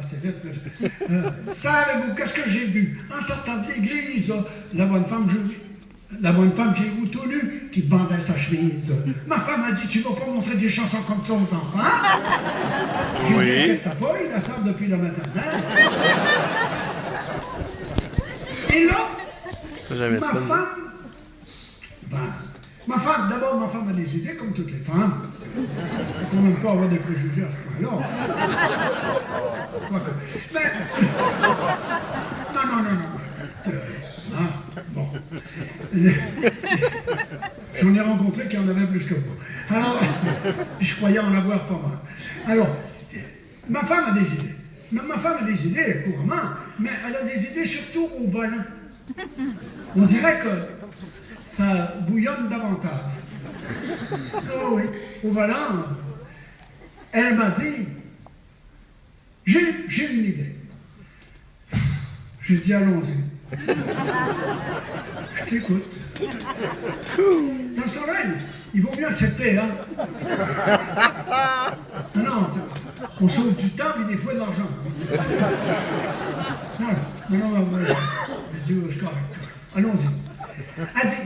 assez vite. Savez-vous, qu'est-ce que j'ai vu? En sortant de l'église, la bonne femme que j'ai vue tout nu, qui bandait sa chemise. Ma femme a dit, tu vas pas montrer des chansons comme ça aux enfants? J'ai dit, t'as pas, ils la savent depuis le matin. Et là, ma femme, d'abord, ma femme a des idées, comme toutes les femmes. Il faut quand même pas avoir des préjugés à ce point-là. Mais, non. Bon. J'en ai rencontré qui en avaient plus que moi. Alors, puis je croyais en avoir pas mal. Alors, ma femme a des idées. Ma femme a des idées couramment, mais elle a des idées surtout au volant. On dirait que ça bouillonne davantage. Oh oui, au volant, elle m'a dit, j'ai une idée. J'ai dit, allons-y. Je t'écoute. Le soleil, il vaut mieux accepter, hein? Non, on sauve du temps et des fois de l'argent. Non, je dis, c'est correct. Allons-y. Elle dit,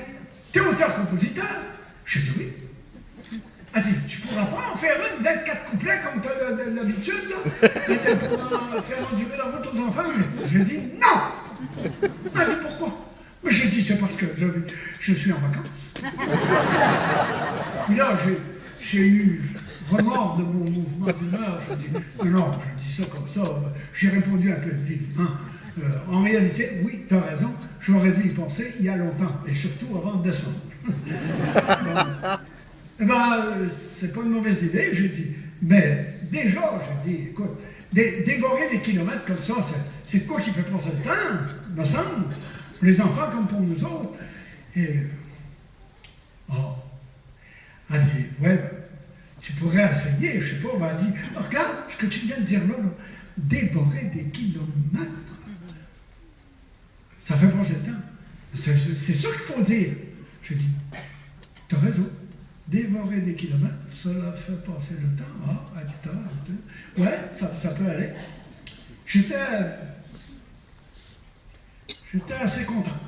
t'es auteur-compositeur? J'ai dit oui. Elle dit, tu pourras pas en faire une 24 couplets comme tu as l'habitude, là? Et pour faire endurer la route aux enfants? J'ai dit non! Elle dit pourquoi? Mais j'ai dit, c'est parce que je suis en vacances. Et là, j'ai eu remords de mon mouvement d'humeur. Je dis, non, je dis ça comme ça. J'ai répondu un peu vivement. En réalité, oui, tu as raison, j'aurais dû y penser il y a longtemps, et surtout avant de descendre. C'est pas une mauvaise idée, j'ai dit. Mais déjà, j'ai dit, écoute, dévorer des kilomètres comme ça, c'est quoi qui fait passer le temps, me semble, pour les enfants comme pour nous autres. Et, elle dit, ouais, tu pourrais essayer, je sais pas, elle dit, regarde ce que tu viens de dire là, dévorer des kilomètres. Ça fait passer le temps. C'est ça qu'il faut dire. J'ai dit, tu as raison. Dévorer des kilomètres, cela fait passer le temps. Ouais, ça peut aller. J'étais assez content.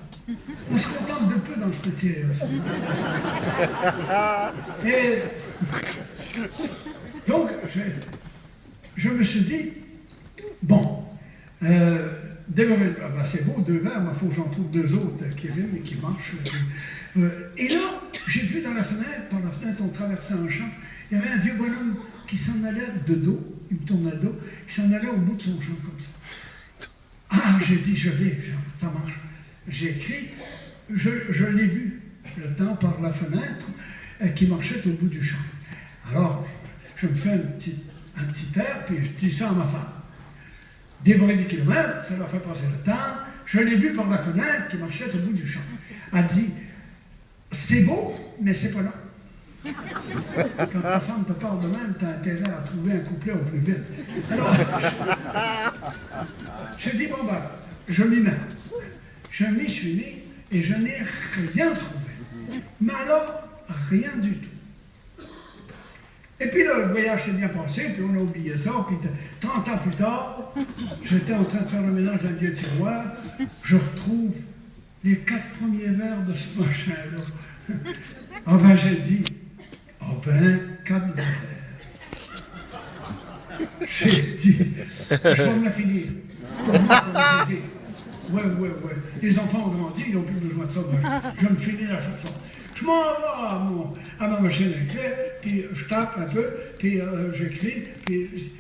On se contente de peu dans ce métier. Et donc, je me suis dit, bon, dévorer, c'est beau, 2 verres, il faut que j'en trouve 2 autres qui riment et qui marchent. Et là, j'ai vu dans la fenêtre, on traversait un champ, il y avait un vieux bonhomme qui s'en allait de dos, il me tournait le dos, qui s'en allait au bout de son champ comme ça. Ah, j'ai dit, ça marche. J'ai écrit, je l'ai vu, le temps par la fenêtre, qui marchait au bout du champ. Alors, je me fais un petit air, puis je dis ça à ma femme. Dévorer des kilomètres, ça leur fait passer le temps. Je l'ai vu par la fenêtre qui marchait au bout du champ. Elle dit, c'est beau, mais c'est pas là. Quand ta femme te parle de même, tu as intérêt à trouver un couplet au plus vite. Alors, j'ai dit, bon ben, je m'y mets. Je m'y suis mis et je n'ai rien trouvé. Mais alors, rien du tout. Et puis là, le voyage s'est bien passé, puis on a oublié ça, puis 30 ans plus tard, j'étais en train de faire le ménage d'un vieux tiroir, je retrouve les 4 premiers vers de ce machin-là. Ah ben j'ai dit, 4 vers. J'ai dit, je vais me la finir. Ouais. Les enfants ont grandi, ils n'ont plus besoin de ça. Je vais me finir la chanson. Je m'en vais à ma machine à écrire, puis je tape un peu, puis j'écris, puis